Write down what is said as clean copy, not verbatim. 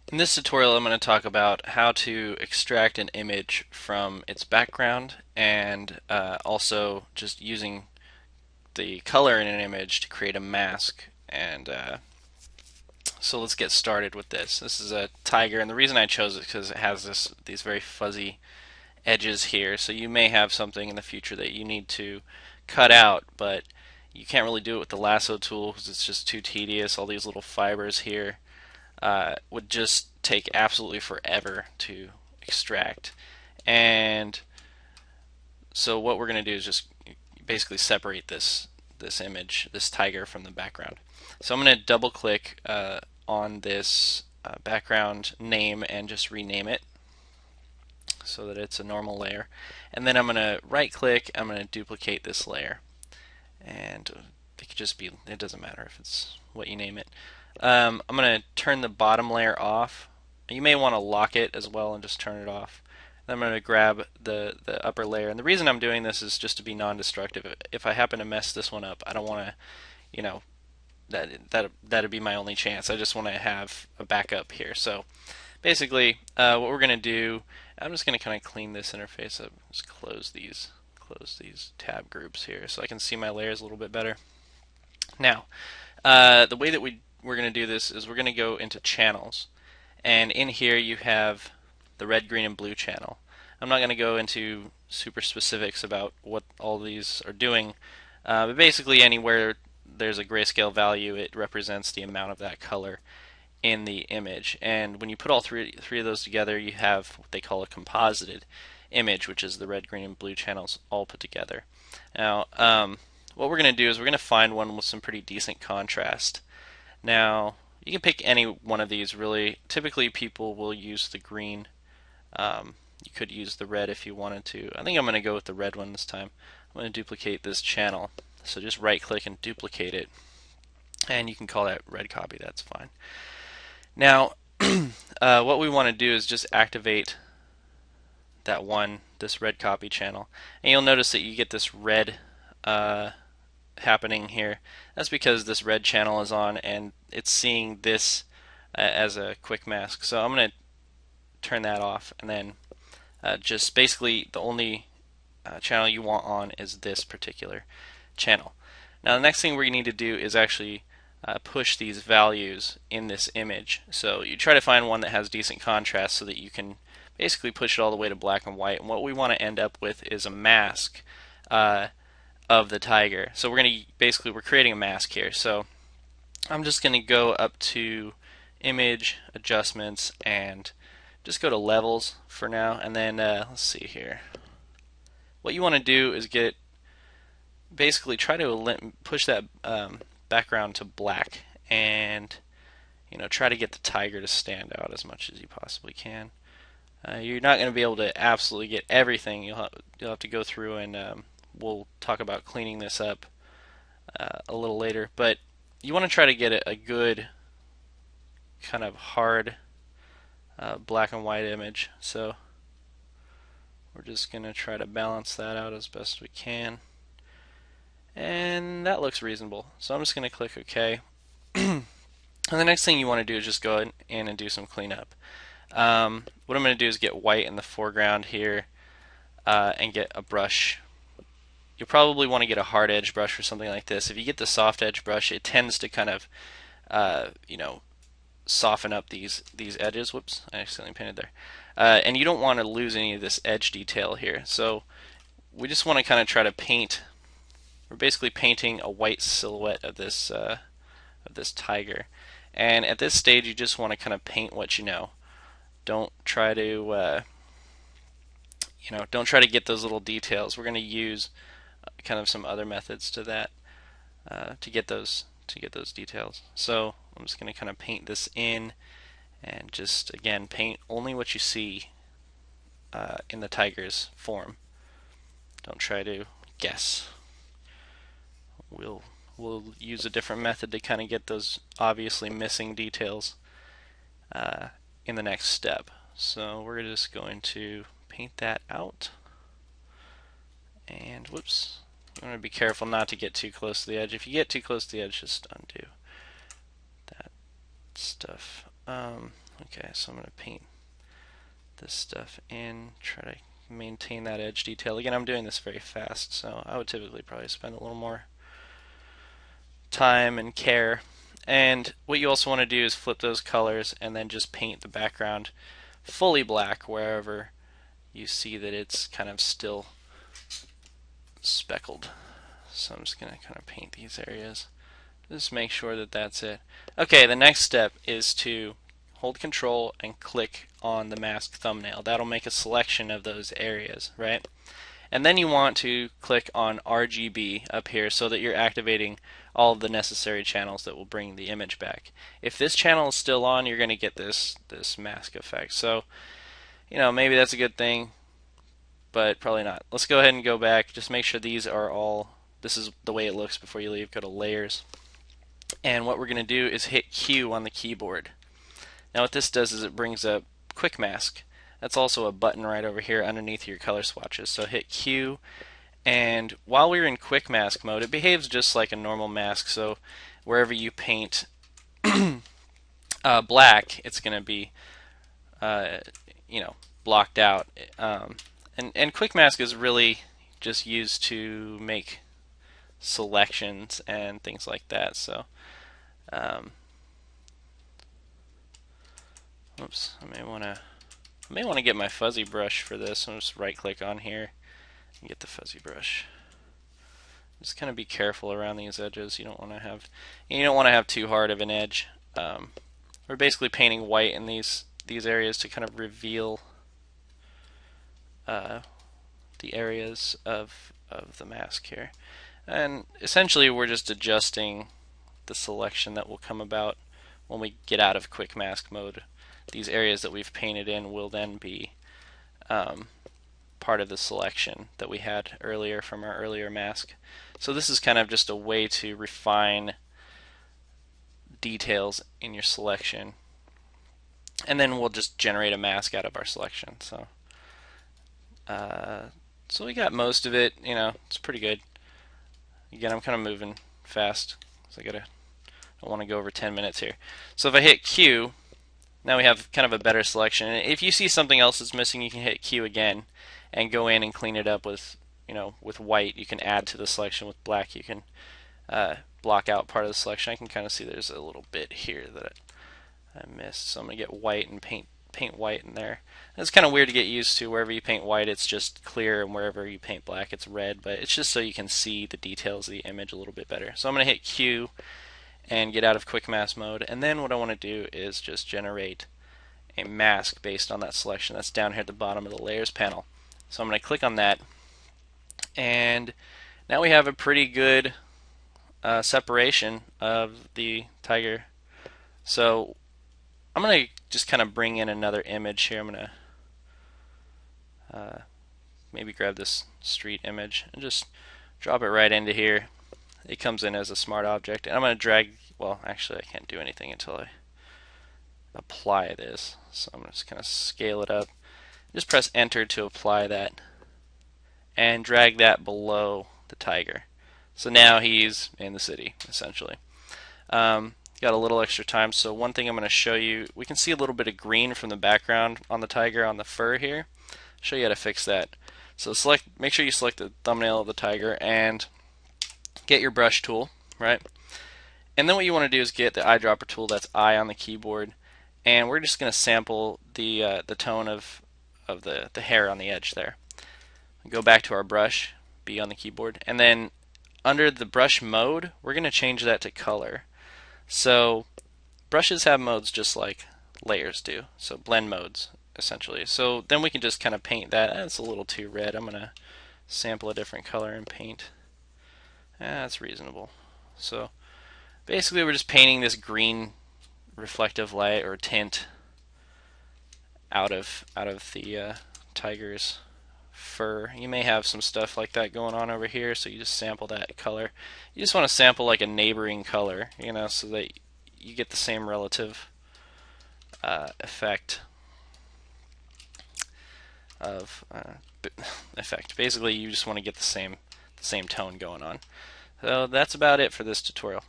In this tutorial, I'm going to talk about how to extract an image from its background and also just using the color in an image to create a mask. And so let's get started with this. This is a tiger, and the reason I chose it is because it has these very fuzzy edges here. So you may have something in the future that you need to cut out, but you can't really do it with the lasso tool because it's just too tedious. All these little fibers here would just take absolutely forever to extract. And so what we're going to do is just basically separate this image, this tiger, from the background. So I'm going to double click on this background name and just rename it so that it's a normal layer. And then I'm going to right click, I'm going to duplicate this layer. And it could just be, it doesn't matter if it's what you name it. I'm going to turn the bottom layer off. You may want to lock it as well and just turn it off. Then I'm going to grab the upper layer. And the reason I'm doing this is just to be non-destructive. If I happen to mess this one up, I don't want to, you know, that'd be my only chance. I just want to have a backup here. So basically, what we're going to do, I'm just going to kind of clean this interface up. Just close these tab groups here so I can see my layers a little bit better. Now, the way that we're going to do this is we're going to go into channels, and in here you have the red, green, and blue channel. I'm not going to go into super specifics about what all these are doing, but basically anywhere there's a grayscale value, it represents the amount of that color in the image. And when you put all three of those together, you have what they call a composited image, which is the red, green, and blue channels all put together. Now, what we're going to do is we're going to find one with some pretty decent contrast. Now, you can pick any one of these, really. Typically, people will use the green. You could use the red if you wanted to. I think I'm going to go with the red one this time. I'm going to duplicate this channel. So just right-click and duplicate it. And you can call that red copy. That's fine. Now, what we want to do is just activate this red copy channel. And you'll notice that you get this red happening here. That's because this red channel is on and it's seeing this as a quick mask. So I'm going to turn that off, and then just basically the only channel you want on is this particular channel. Now the next thing we need to do is actually push these values in this image. So you try to find one that has decent contrast so that you can basically push it all the way to black and white. And what we want to end up with is a mask of the tiger. So we're creating a mask here. So I'm just going to go up to image adjustments and just go to levels for now, and then let's see here. What you want to do is basically try to push that background to black, and try to get the tiger to stand out as much as you possibly can. You're not going to be able to absolutely get everything. You'll have to go through, and we'll talk about cleaning this up a little later. But you want to try to get a good kind of hard black and white image. So we're just going to try to balance that out as best we can. And that looks reasonable. So I'm just going to click OK. And the next thing you want to do is just go in and do some cleanup. What I'm going to do is get white in the foreground here and get a brush. You'll probably want to get a hard edge brush for something like this. If you get the soft edge brush, it tends to kind of soften up these edges. Whoops, I accidentally painted there. And you don't want to lose any of this edge detail here. So we just want to kind of try to paint. We're basically painting a white silhouette of this tiger. And at this stage, you just want to kind of paint what you know. Don't try to don't try to get those little details. We're going to use kind of some other methods to that to get those details. So I'm just going to kind of paint this in, and just again paint only what you see in the tiger's form. Don't try to guess. We'll use a different method to kind of get those obviously missing details in the next step. So we're just going to paint that out. And whoops, you want to be careful not to get too close to the edge. If you get too close to the edge, just undo that stuff. Okay, so I'm going to paint this stuff in, try to maintain that edge detail. Again, I'm doing this very fast, so I would typically probably spend a little more time and care. And what you also want to do is flip those colors and then just paint the background fully black wherever you see that it's kind of still speckled. So I'm just going to kind of paint these areas. Just make sure that that's it. Okay, the next step is to hold Control and click on the mask thumbnail. That'll make a selection of those areas, right? And then you want to click on RGB up here so that you're activating all of the necessary channels that will bring the image back. If this channel is still on, you're going to get this mask effect. So, maybe that's a good thing, but probably not. Let's go ahead and go back. Just make sure these are all, this is the way it looks before you leave. Go to Layers. And what we're going to do is hit Q on the keyboard. Now what this does is it brings up Quick Mask. That's also a button right over here underneath your color swatches. So hit Q, and while we're in Quick Mask mode, it behaves just like a normal mask. So wherever you paint black, it's going to be blocked out. And Quick Mask is really just used to make selections and things like that. So oops, I may want to get my fuzzy brush for this. I'll just right click on here and get the fuzzy brush. Just kind of be careful around these edges. You don't want to have too hard of an edge. We're basically painting white in these areas to kind of reveal the areas of the mask here. And essentially we're just adjusting the selection that will come about when we get out of Quick Mask mode. These areas that we've painted in will then be part of the selection that we had earlier from our earlier mask. So this is kind of just a way to refine details in your selection, and then we'll just generate a mask out of our selection. So so we got most of it. It's pretty good. Again, I'm kind of moving fast, so I don't want to go over 10 minutes here. So if I hit Q, now we have kind of a better selection. And if you see something else that's missing, you can hit Q again and go in and clean it up with, with white. You can add to the selection. With black, you can block out part of the selection. I can kind of see there's a little bit here that I missed. So I'm going to get white and paint white in there. And it's kind of weird to get used to. Wherever you paint white, it's just clear, and wherever you paint black, it's red. But it's just so you can see the details of the image a little bit better. So I'm going to hit Q and get out of Quick Mask mode, and then what I want to do is just generate a mask based on that selection that's down here at the bottom of the Layers panel. So I'm going to click on that, and now we have a pretty good separation of the tiger. So I'm going to just kind of bring in another image here. I'm going to maybe grab this street image and just drop it right into here. It comes in as a smart object, and I'm going to drag, well, actually I can't do anything until I apply this. So I'm just going to scale it up. Just press enter to apply that and drag that below the tiger. So now he's in the city, essentially. Got a little extra time, so one thing I'm going to show you, we can see a little bit of green from the background on the tiger on the fur here. I'll show you how to fix that. So make sure you select the thumbnail of the tiger and get your brush tool, right? And then what you want to do is get the eyedropper tool, that's I on the keyboard, and we're just going to sample the tone of the hair on the edge there. Go back to our brush, B on the keyboard, and then under the brush mode, we're going to change that to color. So brushes have modes just like layers do, so blend modes essentially. So then we can just kind of paint that. That's a little too red. I'm going to sample a different color and paint. That's reasonable. So basically we're just painting this green reflective light or tint out of the tiger's fur. You may have some stuff like that going on over here, so you just sample that color. You just want to sample like a neighboring color, so that you get the same relative effect of effect. Basically, you just want to get the same tone going on. So that's about it for this tutorial.